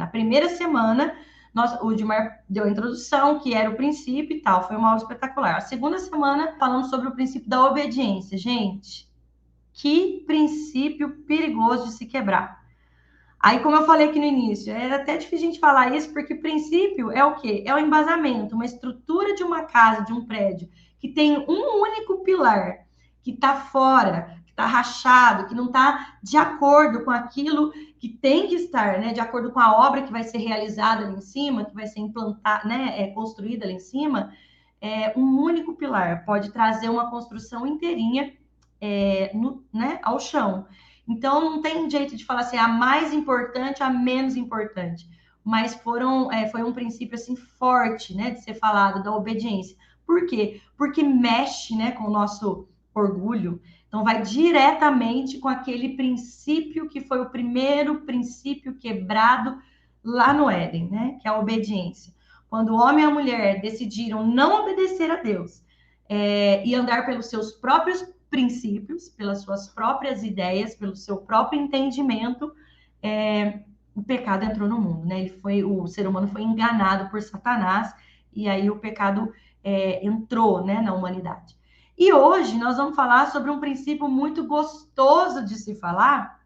Na primeira semana, o Dilmar deu a introdução, que era o princípio e tal, foi uma aula espetacular. A segunda semana, falando sobre o princípio da obediência. Gente, que princípio perigoso de se quebrar. Aí, como eu falei aqui no início, era até difícil a gente falar isso, porque princípio é o quê? É o embasamento, uma estrutura de uma casa, de um prédio, que tem um único pilar, que está fora, que está rachado, que não está de acordo com aquilo que tem que estar, né? De acordo com a obra que vai ser realizada ali em cima, que vai ser implantada, né? Construída ali em cima. Um único pilar pode trazer uma construção inteirinha né, ao chão. Então, não tem jeito de falar assim, a mais importante, a menos importante. Mas foi um princípio assim forte, né, de ser falado da obediência. Por quê? Porque mexe, né, com o nosso orgulho. Então, vai diretamente com aquele princípio que foi o primeiro princípio quebrado lá no Éden, né, que é a obediência. Quando o homem e a mulher decidiram não obedecer a Deus e andar pelos seus próprios princípios, pelas suas próprias ideias, pelo seu próprio entendimento, o pecado entrou no mundo, né? O ser humano foi enganado por Satanás e aí o pecado entrou, né, na humanidade. E hoje nós vamos falar sobre um princípio muito gostoso de se falar,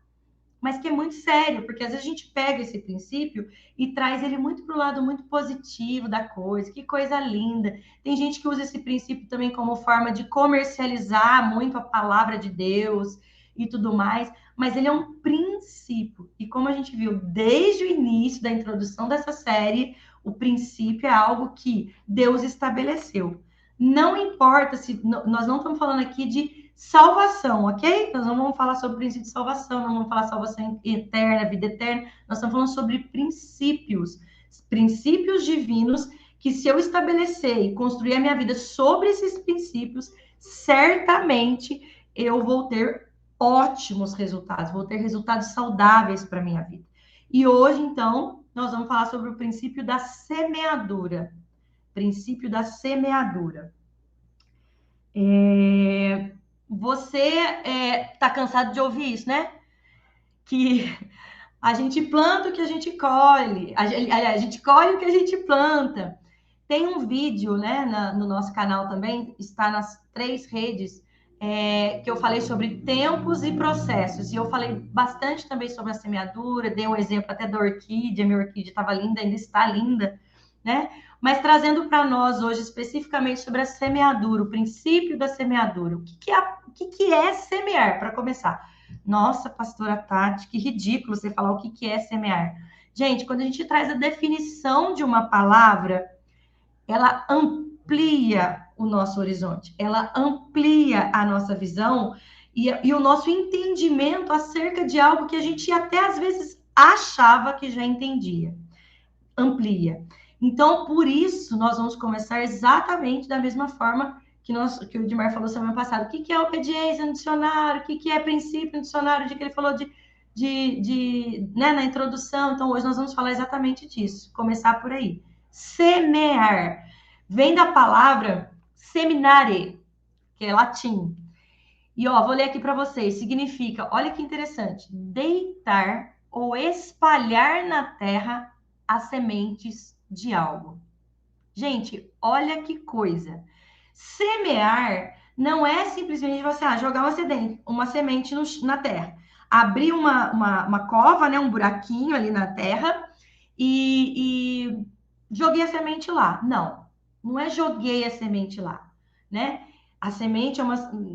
mas que é muito sério, porque às vezes a gente pega esse princípio e traz ele muito para o lado muito positivo da coisa, que coisa linda. Tem gente que usa esse princípio também como forma de comercializar muito a palavra de Deus e tudo mais, mas ele é um princípio. E como a gente viu desde o início da introdução dessa série, o princípio é algo que Deus estabeleceu. Não importa se nós não estamos falando aqui de salvação, ok? Nós não vamos falar sobre o princípio de salvação, não vamos falar salvação eterna, vida eterna. Nós estamos falando sobre princípios divinos que se eu estabelecer e construir a minha vida sobre esses princípios, certamente eu vou ter ótimos resultados, vou ter resultados saudáveis para a minha vida. E hoje, então, nós vamos falar sobre o princípio da semeadura. Princípio da semeadura. Você está cansado de ouvir isso, né? Que a gente planta o que a gente colhe, a gente colhe o que a gente planta. Tem um vídeo, né, no nosso canal também, está nas 3 redes, que eu falei sobre tempos e processos. E eu falei bastante também sobre a semeadura, dei um exemplo até da orquídea, minha orquídea estava linda, ainda está linda, né? Mas trazendo para nós hoje especificamente sobre a semeadura, o princípio da semeadura. O que é semear, para começar? Nossa, pastora Tati, que ridículo você falar o que é semear. Gente, quando a gente traz a definição de uma palavra, ela amplia o nosso horizonte, ela amplia a nossa visão e o nosso entendimento acerca de algo que a gente até às vezes achava que já entendia. Amplia. Então, por isso, nós vamos começar exatamente da mesma forma que o Edmar falou semana passada. O que é obediência no dicionário? O que é princípio no dicionário? De que ele falou né, na introdução. Então, hoje nós vamos falar exatamente disso. Começar por aí. Semear. Vem da palavra seminare, que é latim. E, vou ler aqui para vocês. Significa, olha que interessante, deitar ou espalhar na terra as sementes de algo. Gente, olha que coisa. Semear não é simplesmente você jogar uma semente na terra. Abrir uma cova, né, um buraquinho ali na terra e joguei a semente lá. Não é joguei a semente lá, né? A semente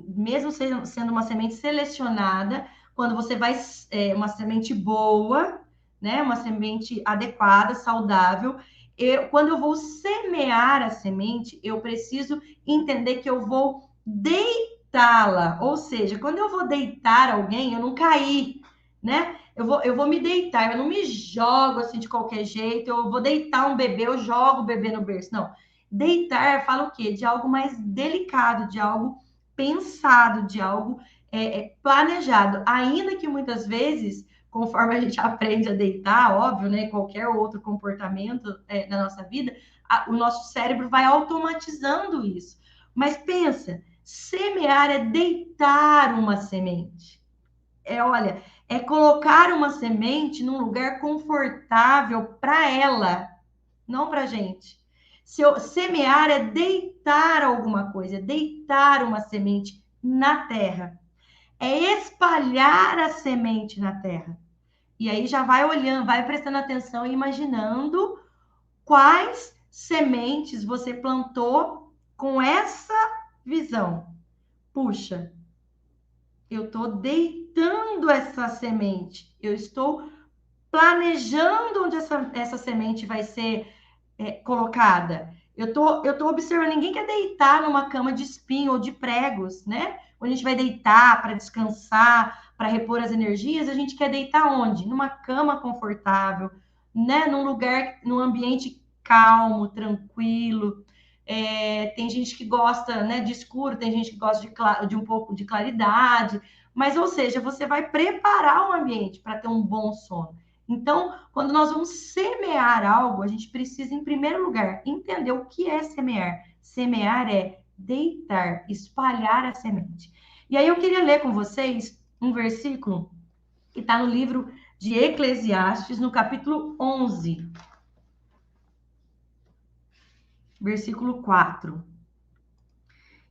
mesmo sendo uma semente selecionada, quando você vai, uma semente boa, né? Uma semente adequada, saudável. Quando eu vou semear a semente, eu preciso entender que eu vou deitá-la. Ou seja, quando eu vou deitar alguém, eu não caí, né? Eu vou me deitar, eu não me jogo assim de qualquer jeito, eu vou deitar um bebê, eu jogo o bebê no berço. Não. Deitar fala o quê? De algo mais delicado, de algo pensado, de algo planejado. Ainda que muitas vezes, conforme a gente aprende a deitar, óbvio, né? Qualquer outro comportamento na nossa vida, o nosso cérebro vai automatizando isso. Mas pensa, semear é deitar uma semente. Olha, é colocar uma semente num lugar confortável para ela, não para a gente. Semear é deitar alguma coisa, é deitar uma semente na terra, é espalhar a semente na terra. E aí já vai olhando, vai prestando atenção e imaginando quais sementes você plantou com essa visão. Puxa, eu estou deitando essa semente, eu estou planejando onde essa semente vai ser colocada. Eu tô observando, ninguém quer deitar numa cama de espinho ou de pregos, né? Onde a gente vai deitar para descansar, para repor as energias, a gente quer deitar onde? Numa cama confortável, né? Num lugar, num ambiente calmo, tranquilo. Tem gente que gosta, né, de escuro, tem gente que gosta de um pouco de claridade, mas, ou seja, você vai preparar o ambiente para ter um bom sono. Então, quando nós vamos semear algo, a gente precisa, em primeiro lugar, entender o que é semear. Semear é deitar, espalhar a semente. E aí eu queria ler com vocês um versículo que está no livro de Eclesiastes, no capítulo 11, versículo 4.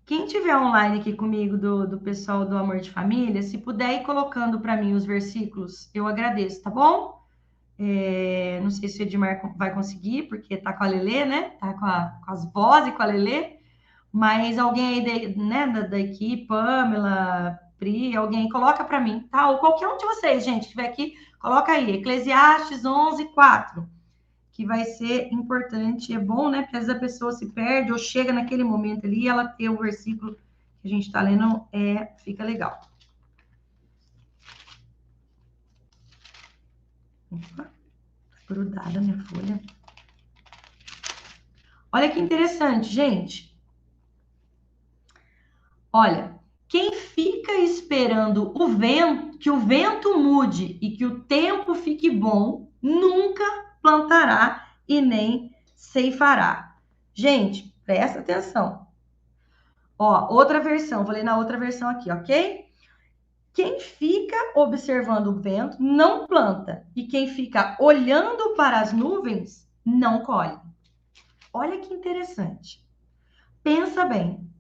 Quem tiver online aqui comigo, do pessoal do Amor de Família, se puder ir colocando para mim os versículos, eu agradeço, tá bom? Não sei se o Edmar vai conseguir, porque tá com a Lelê, né? Tá com as vozes e com a Lelê. Mas alguém aí né, da equipe, Pamela, Pri, alguém coloca para mim, tá? Ou qualquer um de vocês, gente, que estiver aqui, coloca aí, Eclesiastes 11, 4, que vai ser importante. É bom, né? Porque às vezes a pessoa se perde ou chega naquele momento ali e ela ter o versículo que a gente está lendo, fica legal. Opa, grudada a minha folha. Olha que interessante, gente. Olha, quem fica esperando o vento, que o vento mude e que o tempo fique bom, nunca plantará e nem ceifará. Gente, presta atenção. Ó, outra versão, vou ler na outra versão aqui, ok? Quem fica observando o vento não planta, e quem fica olhando para as nuvens não colhe. Olha que interessante. Pensa bem.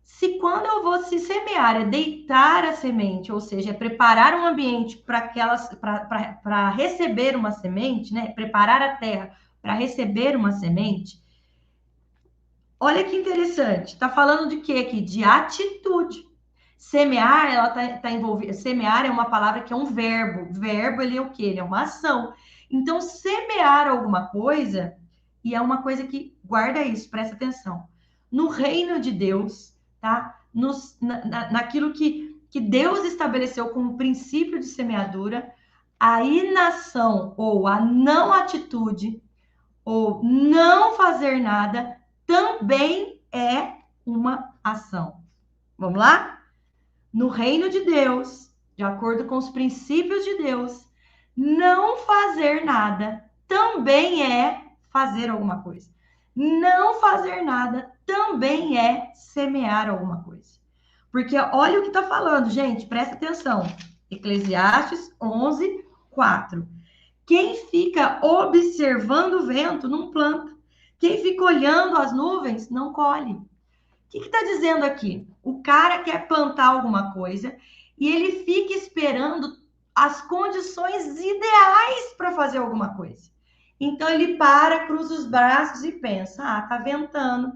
Se quando eu vou se semear é deitar a semente, ou seja, é preparar um ambiente para receber uma semente, né? Preparar a terra para receber uma semente. Olha que interessante. Está falando de quê aqui? De atitude. Semear, ela tá envolvida. Semear é uma palavra que é um verbo. Verbo, ele é o quê? Ele é uma ação. Então, semear alguma coisa, e é uma coisa que, guarda isso, presta atenção. No reino de Deus, tá? Naquilo que Deus estabeleceu como princípio de semeadura, a inação ou a não atitude, ou não fazer nada, também é uma ação. Vamos lá? No reino de Deus, de acordo com os princípios de Deus, não fazer nada também é fazer alguma coisa. Não fazer nada também é semear alguma coisa. Porque olha o que está falando, gente, presta atenção. Eclesiastes 11, 4. Quem fica observando o vento não planta. Quem fica olhando as nuvens não colhe. O que está dizendo aqui? O cara quer plantar alguma coisa e ele fica esperando as condições ideais para fazer alguma coisa. Então ele para, cruza os braços e pensa: ah, tá ventando,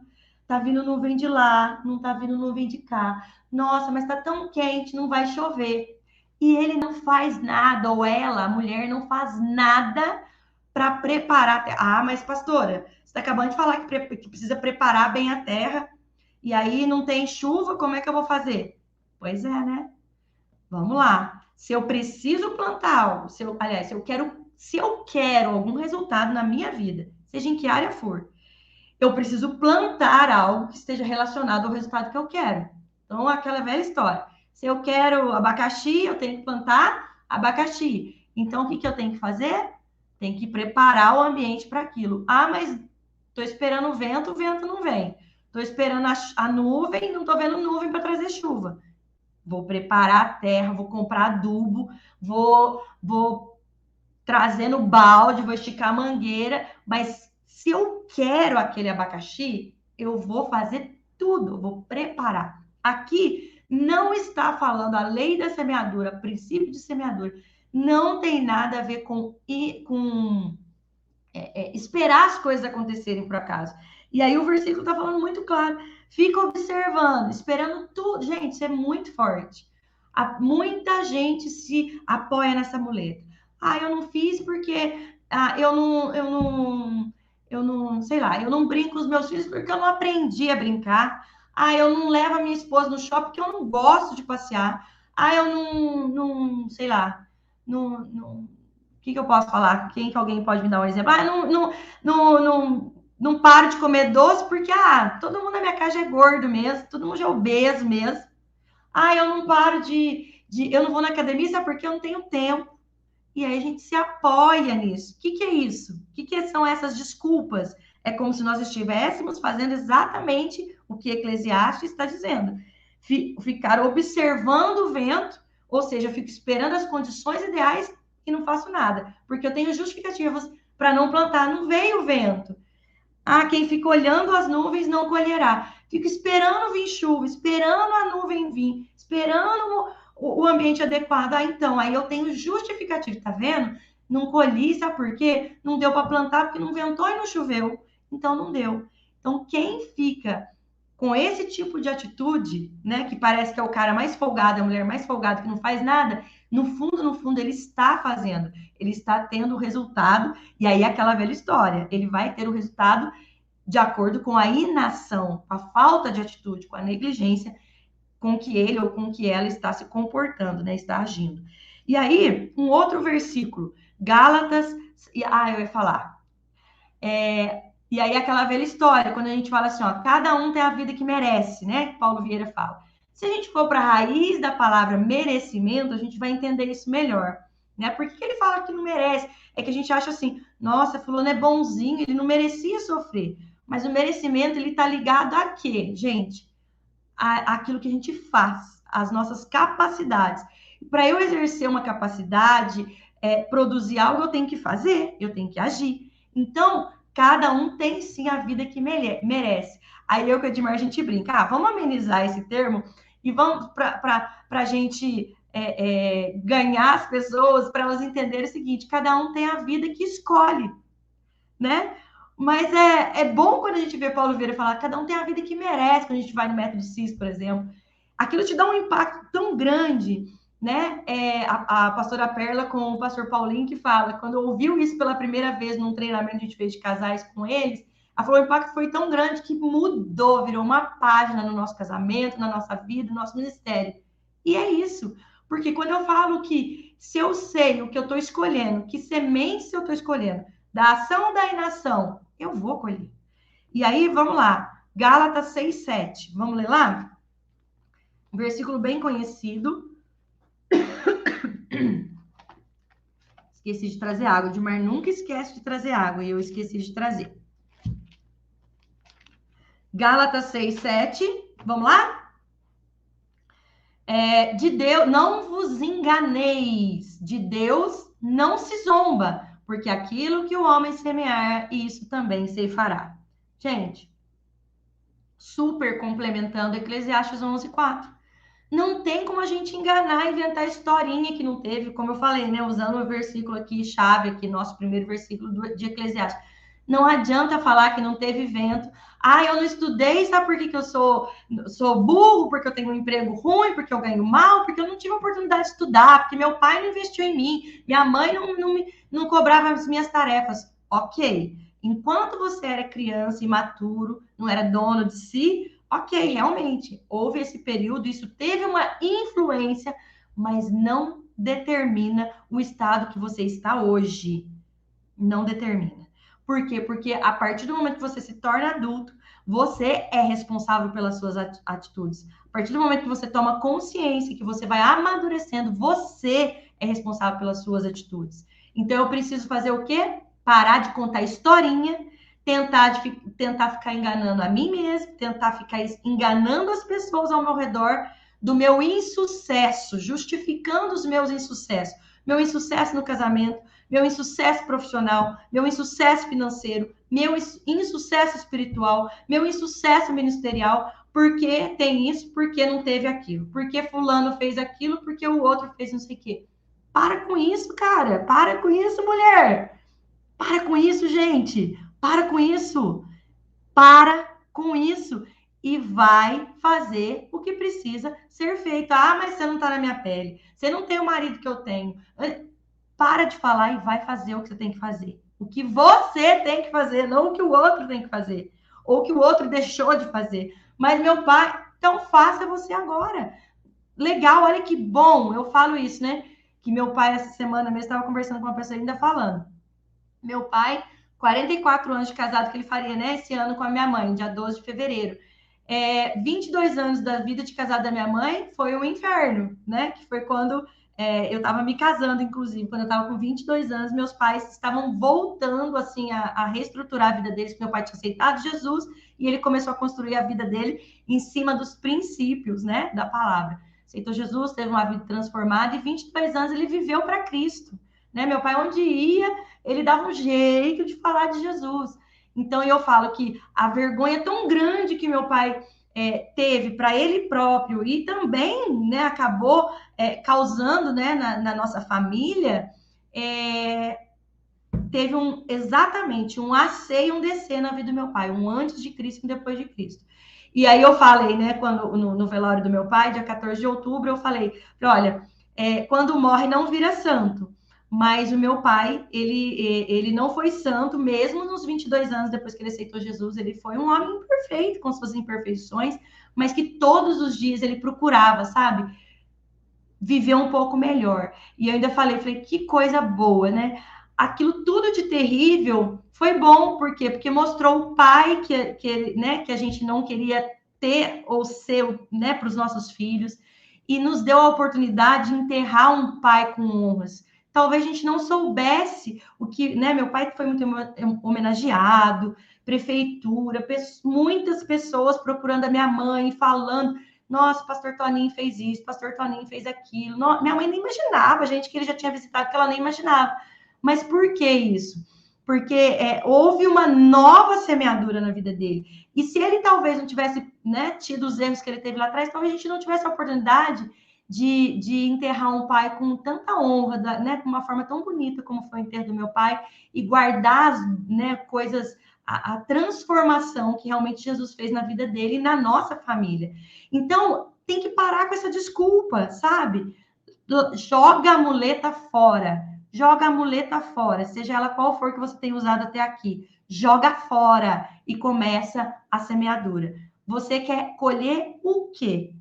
tá vindo nuvem de lá, não tá vindo nuvem de cá. Nossa, mas tá tão quente, não vai chover. E ele não faz nada, ou ela, a mulher, não faz nada para preparar a terra. Ah, mas pastora, você está acabando de falar que precisa preparar bem a terra e aí não tem chuva, como é que eu vou fazer? Pois é, né? Vamos lá. Se eu preciso plantar algo, se eu quero algum resultado na minha vida, seja em que área for, eu preciso plantar algo que esteja relacionado ao resultado que eu quero. Então, aquela velha história. Se eu quero abacaxi, eu tenho que plantar abacaxi. Então, o que eu tenho que fazer? Tem que preparar o ambiente para aquilo. Ah, mas estou esperando o vento não vem. Estou esperando a nuvem, não estou vendo nuvem para trazer chuva. Vou preparar a terra, vou comprar adubo, vou trazer no balde, vou esticar a mangueira, mas se eu quero aquele abacaxi, eu vou fazer tudo, eu vou preparar. Aqui não está falando a lei da semeadura, princípio de semeadura, não tem nada a ver com esperar as coisas acontecerem por acaso. E aí o versículo está falando muito claro. Fica observando, esperando tudo. Gente, isso é muito forte. Muita gente se apoia nessa muleta. Ah, eu não fiz porque eu não, sei lá, eu não brinco com os meus filhos porque eu não aprendi a brincar. Ah, eu não levo a minha esposa no shopping porque eu não gosto de passear. Ah, eu sei lá, não, que eu posso falar? Quem que alguém pode me dar um exemplo? Ah, não paro de comer doce porque todo mundo na minha casa é gordo mesmo, todo mundo é obeso mesmo. Ah, eu não paro eu não vou na academia, sabe porque eu não tenho tempo. E aí a gente se apoia nisso. O que é isso? O que são essas desculpas? É como se nós estivéssemos fazendo exatamente o que Eclesiastes está dizendo. Ficar observando o vento, ou seja, eu fico esperando as condições ideais e não faço nada, porque eu tenho justificativas para não plantar. Não veio o vento. Ah, quem fica olhando as nuvens não colherá. Fico esperando vir chuva, esperando a nuvem vir, esperando o ambiente adequado. Ah, então, aí eu tenho justificativo, tá vendo? Não colhi, sabe por quê? Não deu para plantar porque não ventou e não choveu. Então, não deu. Então, quem fica com esse tipo de atitude, né, que parece que é o cara mais folgado, a mulher mais folgada, que não faz nada, no fundo, ele está fazendo, ele está tendo o resultado, e aí aquela velha história, ele vai ter o resultado de acordo com a inação, a falta de atitude, com a negligência com que ele ou com que ela está se comportando, né, está agindo. E aí, um outro versículo, Gálatas, eu ia falar, e aí aquela velha história, quando a gente fala assim, ó, cada um tem a vida que merece, né? Que Paulo Vieira fala. Se a gente for para a raiz da palavra merecimento, a gente vai entender isso melhor, né? Por que ele fala que não merece? É que a gente acha assim, nossa, fulano é bonzinho, ele não merecia sofrer. Mas o merecimento, ele tá ligado a quê, gente? Aquilo que a gente faz, as nossas capacidades. Para eu exercer uma capacidade, produzir algo, eu tenho que fazer, eu tenho que agir. Então, cada um tem sim a vida que merece. Aí eu com o Edmar, a gente brinca, vamos amenizar esse termo e vamos para a gente ganhar as pessoas, para elas entenderem o seguinte: cada um tem a vida que escolhe, né? Mas é bom quando a gente vê Paulo Vieira falar, cada um tem a vida que merece, quando a gente vai no método CIS, por exemplo. Aquilo te dá um impacto tão grande, né? A pastora Perla com o pastor Paulinho que fala, quando ouviu isso pela primeira vez num treinamento que a gente fez de casais com eles, ela falou, o impacto foi tão grande que mudou, virou uma página no nosso casamento, na nossa vida, no nosso ministério. E é isso. Porque quando eu falo que se eu sei o que eu estou escolhendo, que sementes eu estou escolhendo, da ação ou da inação, eu vou colher. E aí, vamos lá. Gálatas 6:7. Vamos ler lá? Um versículo bem conhecido. Esqueci de trazer água. O Dilmar nunca esquece de trazer água e eu esqueci de trazer. Gálatas 6:7. Vamos lá? De Deus, não vos enganeis. De Deus não se zomba, porque aquilo que o homem semear, isso também se fará. Gente, super complementando Eclesiastes 11:4. Não tem como a gente enganar, inventar historinha que não teve, como eu falei, né? Usando o versículo aqui, chave aqui, nosso primeiro versículo de Eclesiastes. Não adianta falar que não teve vento. Eu não estudei, sabe por que eu sou burro? Porque eu tenho um emprego ruim, porque eu ganho mal, porque eu não tive oportunidade de estudar, porque meu pai não investiu em mim, minha mãe não cobrava as minhas tarefas. Ok. Enquanto você era criança, imaturo, não era dono de si, ok, realmente, houve esse período, isso teve uma influência, mas não determina o estado que você está hoje. Não determina. Por quê? Porque a partir do momento que você se torna adulto, você é responsável pelas suas atitudes. A partir do momento que você toma consciência, que você vai amadurecendo, você é responsável pelas suas atitudes. Então, eu preciso fazer o quê? Parar de contar historinha, tentar ficar enganando a mim mesmo, tentar ficar enganando as pessoas ao meu redor, do meu insucesso, justificando os meus insucessos. Meu insucesso no casamento, meu insucesso profissional, meu insucesso financeiro, meu insucesso espiritual, meu insucesso ministerial, porque tem isso, porque não teve aquilo, porque fulano fez aquilo, porque o outro fez não sei o quê. Para com isso, cara. Para com isso, mulher. Para com isso, gente. Para com isso. Para com isso. E vai fazer o que precisa ser feito. Ah, mas você não tá na minha pele. Você não tem o marido que eu tenho. Para de falar e vai fazer o que você tem que fazer. O que você tem que fazer, não o que o outro tem que fazer. Ou o que o outro deixou de fazer. Mas meu pai, então faça você agora. Legal, olha que bom. Eu falo isso, né? Que meu pai, essa semana mesmo, estava conversando com uma pessoa ainda falando. Meu pai, 44 anos de casado que ele faria, né? Esse ano com a minha mãe, dia 12 de fevereiro. 22 anos da vida de casado da minha mãe foi um inferno, né? Que foi quando eu estava me casando, inclusive, quando eu estava com 22 anos, meus pais estavam voltando, assim, a reestruturar a vida deles, porque meu pai tinha aceitado Jesus e ele começou a construir a vida dele em cima dos princípios, né, da palavra. Aceitou Jesus, teve uma vida transformada e 22 anos ele viveu para Cristo, né? Meu pai, onde ia, ele dava um jeito de falar de Jesus. Então, eu falo que a vergonha tão grande que meu pai teve para ele próprio e também, né, acabou causando, né, na nossa família, teve exatamente um AC e um DC na vida do meu pai, um antes de Cristo e um depois de Cristo. E aí eu falei, né, quando no velório do meu pai, dia 14 de outubro, eu falei, olha, quando morre não vira santo, mas o meu pai, ele não foi santo, mesmo nos 22 anos depois que ele aceitou Jesus, ele foi um homem imperfeito, com suas imperfeições, mas que todos os dias ele procurava, sabe, viver um pouco melhor. E eu ainda falei, que coisa boa, né? Aquilo tudo de terrível foi bom, por quê? Porque mostrou o pai que a gente não queria ter ou ser, né, para os nossos filhos, e nos deu a oportunidade de enterrar um pai com honras. Talvez a gente não soubesse o que, né? Meu pai foi muito homenageado, prefeitura, muitas pessoas procurando a minha mãe, falando, nossa, pastor Toninho fez isso, pastor Toninho fez aquilo. Minha mãe nem imaginava, gente, que ele já tinha visitado, que ela nem imaginava. Mas por que isso? Porque houve uma nova semeadura na vida dele. E se ele talvez não tivesse, né, tido os erros que ele teve lá atrás, talvez a gente não tivesse a oportunidade de enterrar um pai com tanta honra, né, com uma forma tão bonita como foi o enterro do meu pai, e guardar, né, coisas, a transformação que realmente Jesus fez na vida dele e na nossa família. Então, tem que parar com essa desculpa, sabe? Joga a muleta fora. Joga a muleta fora, seja ela qual for que você tenha usado até aqui. Joga fora e começa a semeadura. Você quer colher o quê?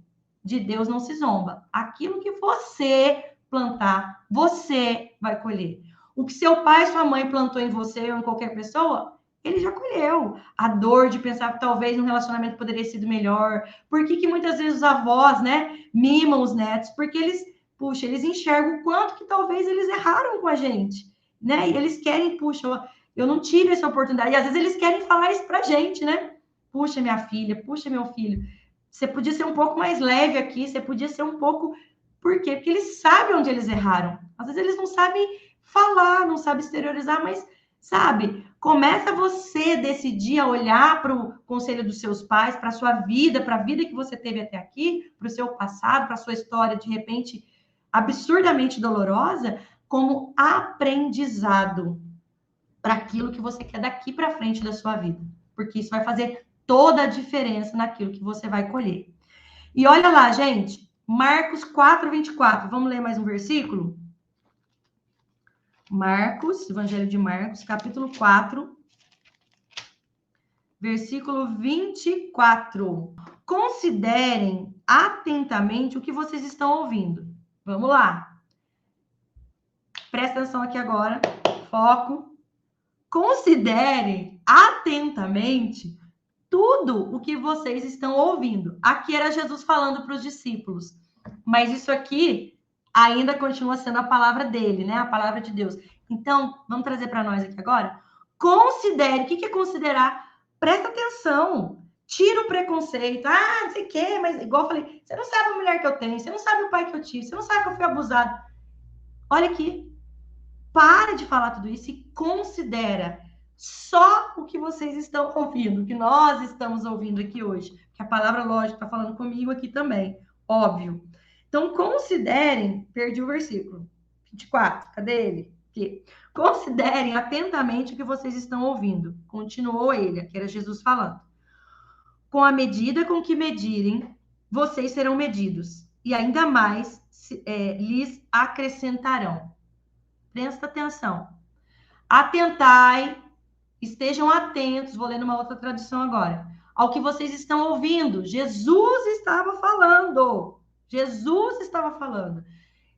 De Deus não se zomba. Aquilo que você plantar, você vai colher. O que seu pai, sua mãe plantou em você ou em qualquer pessoa, ele já colheu. A dor de pensar que talvez um relacionamento poderia ter sido melhor. Por que muitas vezes os avós, né, mimam os netos? Porque eles enxergam o quanto que talvez eles erraram com a gente, né? E eles querem, puxa, eu não tive essa oportunidade. E às vezes eles querem falar isso pra gente, né? Puxa, minha filha, puxa, meu filho. Você podia ser um pouco mais leve aqui, você podia ser um pouco... Por quê? Porque eles sabem onde eles erraram. Às vezes eles não sabem falar, não sabem exteriorizar, mas, sabe, começa você decidir a olhar para o conselho dos seus pais, para a sua vida, para a vida que você teve até aqui, para o seu passado, para a sua história, de repente, absurdamente dolorosa, como aprendizado para aquilo que você quer daqui para frente da sua vida. Porque isso vai fazer toda a diferença naquilo que você vai colher. E olha lá, gente, Marcos 4:24. Vamos ler mais um versículo? Marcos, Evangelho de Marcos, capítulo 4, versículo 24. Considerem atentamente o que vocês estão ouvindo. Vamos lá. Presta atenção aqui agora. Foco. Considerem atentamente tudo o que vocês estão ouvindo. Aqui era Jesus falando para os discípulos. Mas isso aqui ainda continua sendo a palavra dele, né? A palavra de Deus. Então, vamos trazer para nós aqui agora? Considere. O que é considerar? Presta atenção. Tira o preconceito. Ah, não sei o quê, mas igual eu falei, você não sabe a mulher que eu tenho, você não sabe o pai que eu tive, você não sabe que eu fui abusado. Olha aqui, para de falar tudo isso e considera só o que vocês estão ouvindo, o que nós estamos ouvindo aqui hoje. Que a palavra lógica está falando comigo aqui também, óbvio. Então, considerem, perdi o versículo 24, cadê ele? Aqui. Considerem atentamente o que vocês estão ouvindo. Continuou ele, que era Jesus falando. Com a medida com que medirem, vocês serão medidos, e ainda mais lhes acrescentarão. Presta atenção. Atentai, estejam atentos, vou ler numa outra tradução agora, ao que vocês estão ouvindo. Jesus estava falando. Jesus estava falando.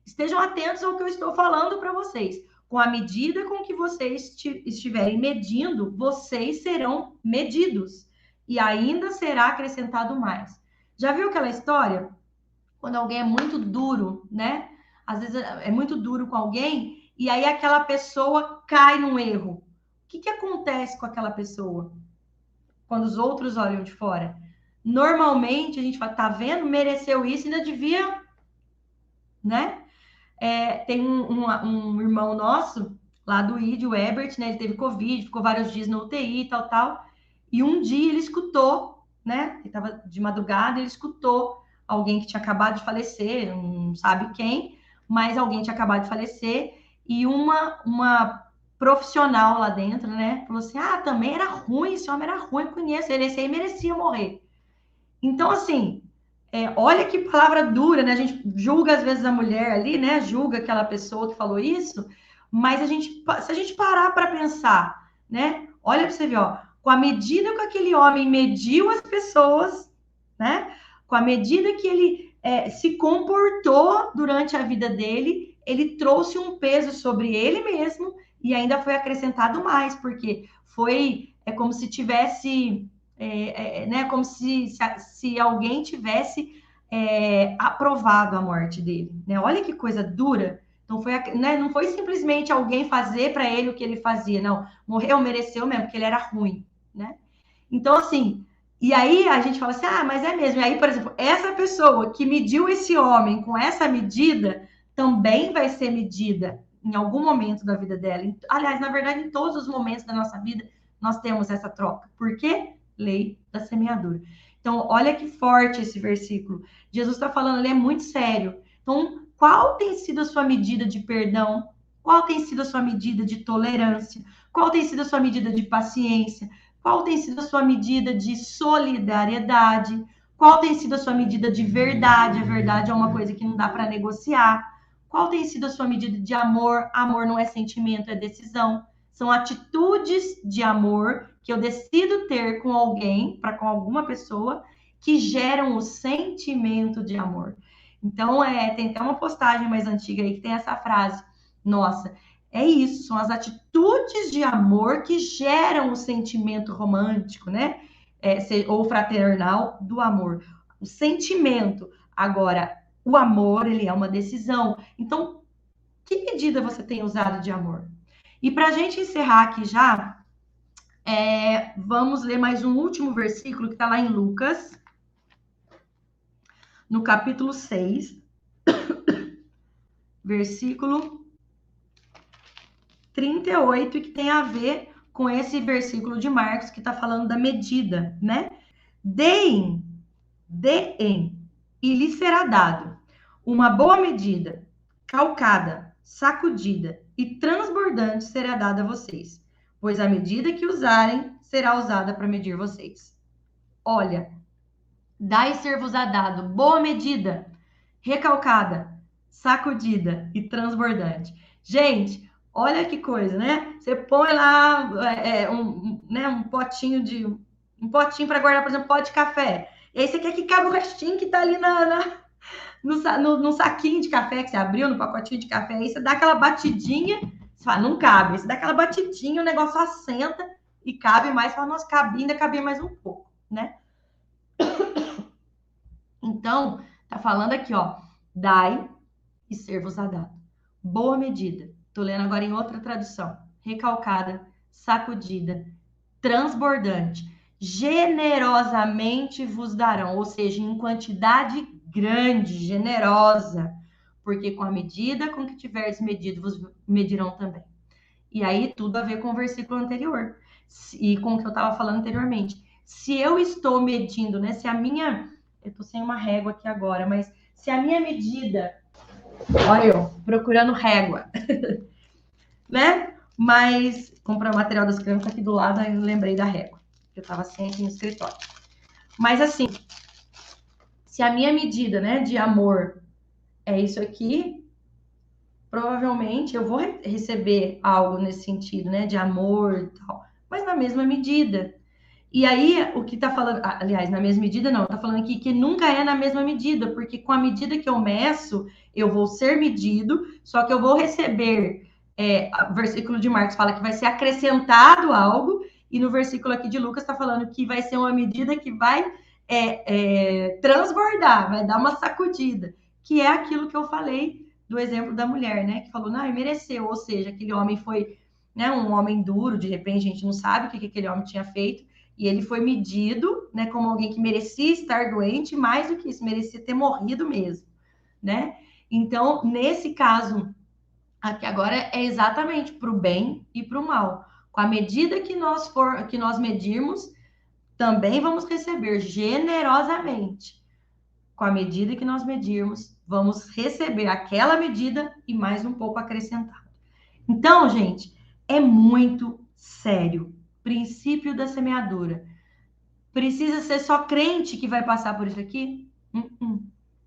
Estejam atentos ao que eu estou falando para vocês. Com a medida com que vocês estiverem medindo, vocês serão medidos. E ainda será acrescentado mais. Já viu aquela história? Quando alguém é muito duro, né? Às vezes é muito duro com alguém, e aí aquela pessoa cai num erro. O que acontece com aquela pessoa? Quando os outros olham de fora. Normalmente a gente fala, tá vendo? Mereceu isso, ainda devia, né? Tem um irmão nosso, lá do ID, o Ebert, né? Ele teve Covid, ficou vários dias na UTI e tal. E um dia ele escutou, né? Ele estava de madrugada, ele escutou alguém que tinha acabado de falecer, não sabe quem, mas alguém tinha acabado de falecer, e uma profissional lá dentro, né? Falou assim: ah, também era ruim, esse homem era ruim, conheço ele, esse aí merecia morrer. Então, assim, olha que palavra dura, né? A gente julga às vezes a mulher ali, né? Julga aquela pessoa que falou isso, mas se a gente parar para pensar, né? Olha para você ver, ó, com a medida que aquele homem mediu as pessoas, né? Com a medida que ele se comportou durante a vida dele, ele trouxe um peso sobre ele mesmo e ainda foi acrescentado mais, porque é como se tivesse né, como se alguém tivesse aprovado a morte dele. Né? Olha que coisa dura. Então né, não foi simplesmente alguém fazer para ele o que ele fazia, não. Morreu, mereceu mesmo, porque ele era ruim. Né? Então, assim, e aí a gente fala assim, ah, mas é mesmo. E aí, por exemplo, essa pessoa que mediu esse homem com essa medida também vai ser medida em algum momento da vida dela. Aliás, na verdade, em todos os momentos da nossa vida, nós temos essa troca. Por quê? Lei da semeadura. Então, olha que forte esse versículo. Jesus está falando, ele é muito sério. Então, qual tem sido a sua medida de perdão? Qual tem sido a sua medida de tolerância? Qual tem sido a sua medida de paciência? Qual tem sido a sua medida de solidariedade? Qual tem sido a sua medida de verdade? A verdade é uma coisa que não dá para negociar. Qual tem sido a sua medida de amor? Amor não é sentimento, é decisão. São atitudes de amor que eu decido ter com alguém, com alguma pessoa, que geram o sentimento de amor. Então, tem até uma postagem mais antiga aí que tem essa frase. Nossa, é isso, são as atitudes de amor que geram o sentimento romântico, né? Ou fraternal do amor. O sentimento. Agora, o amor, ele é uma decisão. Então, que medida você tem usado de amor? E para a gente encerrar aqui já, vamos ler mais um último versículo que está lá em Lucas, no capítulo 6, versículo 38, que tem a ver com esse versículo de Marcos, que está falando da medida, né? Deem, e lhe será dado uma boa medida, calcada, sacudida e transbordante será dada a vocês, pois a medida que usarem será usada para medir vocês. Olha, dai ser-vos-á dado boa medida, recalcada, sacudida e transbordante. Gente, olha que coisa, né? Você põe lá um potinho para guardar, por exemplo, pó de café. E aí você quer que cabe o restinho que tá ali no saquinho de café que você abriu, no pacotinho de café. Aí você dá aquela batidinha, você fala, não cabe. Aí você dá aquela batidinha, o negócio assenta e cabe mais. Você fala, nossa, ainda cabia mais um pouco, né? Então, tá falando aqui, ó, dai e ser-vos-á dado. Boa medida. Tô lendo agora em outra tradução. Recalcada, sacudida, transbordante. generosamente vos darão, ou seja, em quantidade grande, generosa, porque com a medida com que tiveres medido, vos medirão também. E aí tudo a ver com o versículo anterior e com o que eu estava falando anteriormente. Se eu estou medindo, né? Se a minha... Eu estou sem uma régua aqui agora, mas se a minha medida... Olha eu, procurando régua. Né? Mas comprar o material das crianças aqui do lado, aí eu lembrei da régua. Eu estava sem aqui no escritório. Mas assim, se a minha medida, né, de amor é isso aqui, provavelmente eu vou receber algo nesse sentido, né, de amor e tal, mas na mesma medida. E aí, o que tá falando, aliás, na mesma medida não, tá falando aqui que nunca é na mesma medida, porque com a medida que eu meço, eu vou ser medido, só que eu vou receber, o versículo de Marcos fala que vai ser acrescentado algo, e no versículo aqui de Lucas tá falando que vai ser uma medida que vai transbordar, vai dar uma sacudida, que é aquilo que eu falei do exemplo da mulher, né, que falou, não, ele mereceu, ou seja, aquele homem foi, né, um homem duro, de repente a gente não sabe o que aquele homem tinha feito, e ele foi medido, né, como alguém que merecia estar doente, mais do que isso, merecia ter morrido mesmo, né? Então, nesse caso, aqui agora é exatamente para o bem e para o mal. Com a medida que nós medirmos, também vamos receber generosamente. Com a medida que nós medirmos, vamos receber aquela medida e mais um pouco acrescentado. Então, gente, é muito sério. Princípio da semeadura. Precisa ser só crente que vai passar por isso aqui?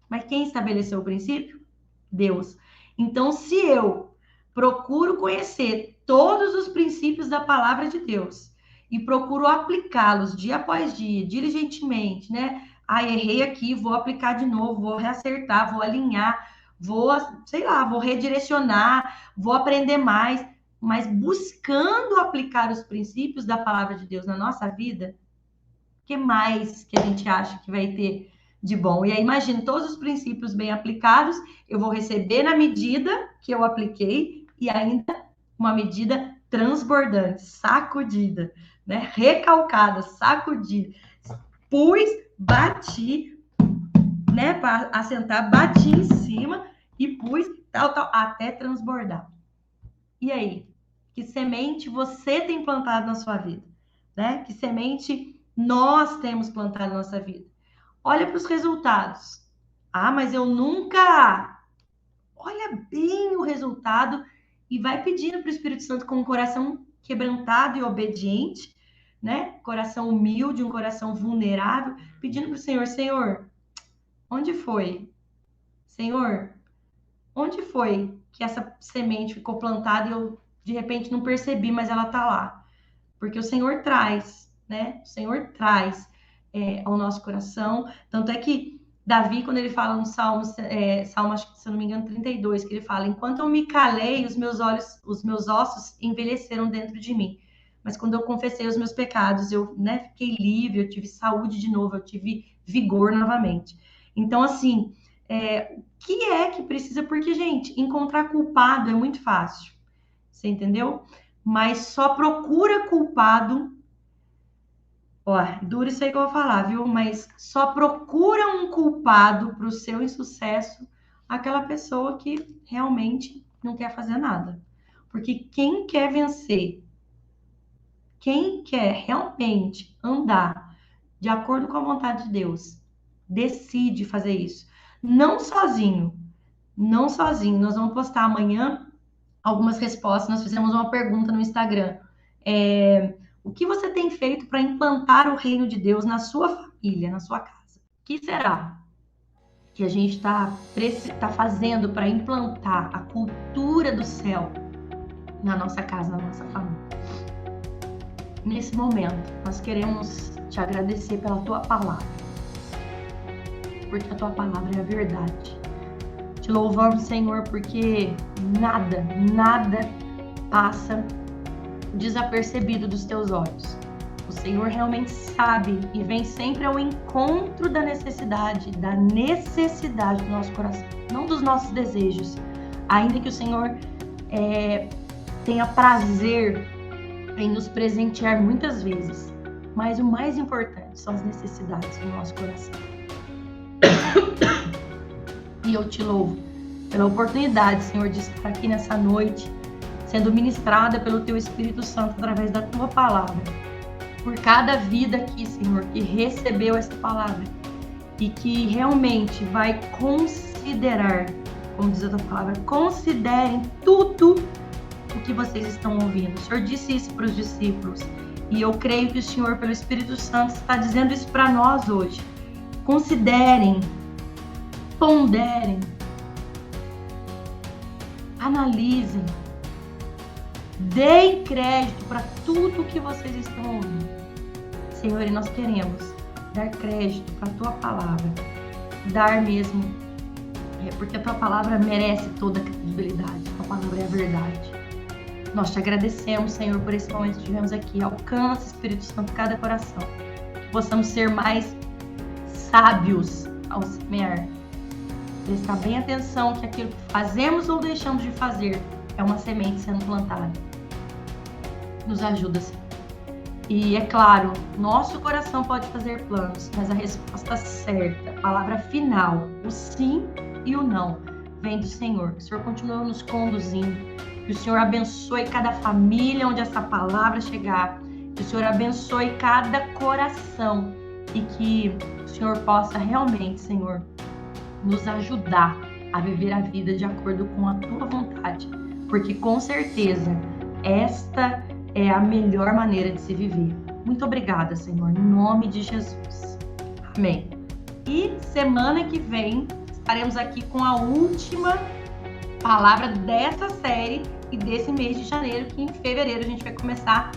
Mas quem estabeleceu o princípio? Deus. Então, se eu procuro conhecer todos os princípios da palavra de Deus e procuro aplicá-los dia após dia, diligentemente, né? Errei aqui, vou aplicar de novo, vou reacertar, vou alinhar, vou, sei lá, vou redirecionar, vou aprender mais, mas buscando aplicar os princípios da palavra de Deus na nossa vida, o que mais que a gente acha que vai ter de bom? E aí, imagine, todos os princípios bem aplicados, eu vou receber na medida que eu apliquei e ainda uma medida transbordante, sacudida, né? Recalcada, sacudida. Pus, bati, né? Para assentar, bati em cima e pus tal, até transbordar. E aí? Que semente você tem plantado na sua vida? Né? Que semente nós temos plantado na nossa vida? Olha para os resultados. Mas eu nunca... Olha bem o resultado e vai pedindo para o Espírito Santo com um coração quebrantado e obediente, né? Coração humilde, um coração vulnerável, pedindo para o Senhor, Senhor, onde foi? Senhor, onde foi que essa semente ficou plantada e eu, de repente, não percebi, mas ela está lá? Porque o Senhor traz, né? O Senhor traz ao nosso coração. Tanto é que Davi, quando ele fala no Salmo, acho que, se eu não me engano, 32, que ele fala, enquanto eu me calei, os meus ossos envelheceram dentro de mim. Mas quando eu confessei os meus pecados, eu, né, fiquei livre, eu tive saúde de novo, eu tive vigor novamente. Então, assim, o que é que precisa? Porque, gente, encontrar culpado é muito fácil. Você entendeu? Mas só procura culpado. Duro isso aí que eu vou falar, viu? Mas só procura um culpado para o seu insucesso aquela pessoa que realmente não quer fazer nada. Porque quem quer vencer, quem quer realmente andar de acordo com a vontade de Deus, decide fazer isso. Não sozinho. Não sozinho. Nós vamos postar amanhã algumas respostas. Nós fizemos uma pergunta no Instagram. O que você tem feito para implantar o reino de Deus na sua família, na sua casa? O que será que a gente está fazendo para implantar a cultura do céu na nossa casa, na nossa família? Nesse momento, nós queremos te agradecer pela tua palavra, porque a tua palavra é a verdade. Te louvamos, Senhor, porque nada passa desapercebido dos teus olhos. O Senhor realmente sabe e vem sempre ao encontro da necessidade do nosso coração, não dos nossos desejos. Ainda que o Senhor tenha prazer em nos presentear muitas vezes, mas o mais importante são as necessidades do nosso coração. E eu te louvo pela oportunidade, Senhor, de estar aqui nessa noite, sendo ministrada pelo Teu Espírito Santo através da Tua palavra. Por cada vida aqui, Senhor, que recebeu essa palavra e que realmente vai considerar, como diz a Tua palavra, considerem tudo o que vocês estão ouvindo. O Senhor disse isso para os discípulos e eu creio que o Senhor, pelo Espírito Santo, está dizendo isso para nós hoje. Considerem, ponderem, analisem, deem crédito para tudo que vocês estão ouvindo. Senhor, e nós queremos dar crédito para a Tua palavra, dar mesmo, porque a Tua palavra merece toda a credibilidade, a Tua palavra é a verdade. Nós te agradecemos, Senhor, por esse momento que tivemos aqui. Alcança, Espírito Santo, cada coração, que possamos ser mais sábios ao semear. Prestar bem atenção que aquilo que fazemos ou deixamos de fazer é uma semente sendo plantada. Nos ajuda, Senhor. E é claro, nosso coração pode fazer planos, mas a resposta certa, a palavra final, o sim e o não, vem do Senhor. Que o Senhor continue nos conduzindo, que o Senhor abençoe cada família onde essa palavra chegar, que o Senhor abençoe cada coração e que o Senhor possa realmente, Senhor, nos ajudar a viver a vida de acordo com a Tua vontade, porque com certeza esta é a melhor maneira de se viver. Muito obrigada, Senhor, em nome de Jesus. Amém. E semana que vem estaremos aqui com a última palavra dessa série e desse mês de janeiro, que em fevereiro a gente vai começar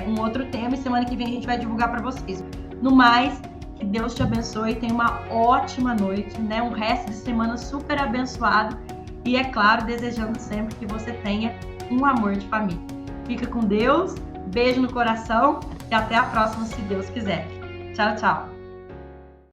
um outro tema e semana que vem a gente vai divulgar para vocês. No mais, que Deus te abençoe, tenha uma ótima noite, né? Um resto de semana super abençoado e, é claro, desejando sempre que você tenha um amor de família. Fica com Deus, beijo no coração e até a próxima, se Deus quiser. Tchau, tchau!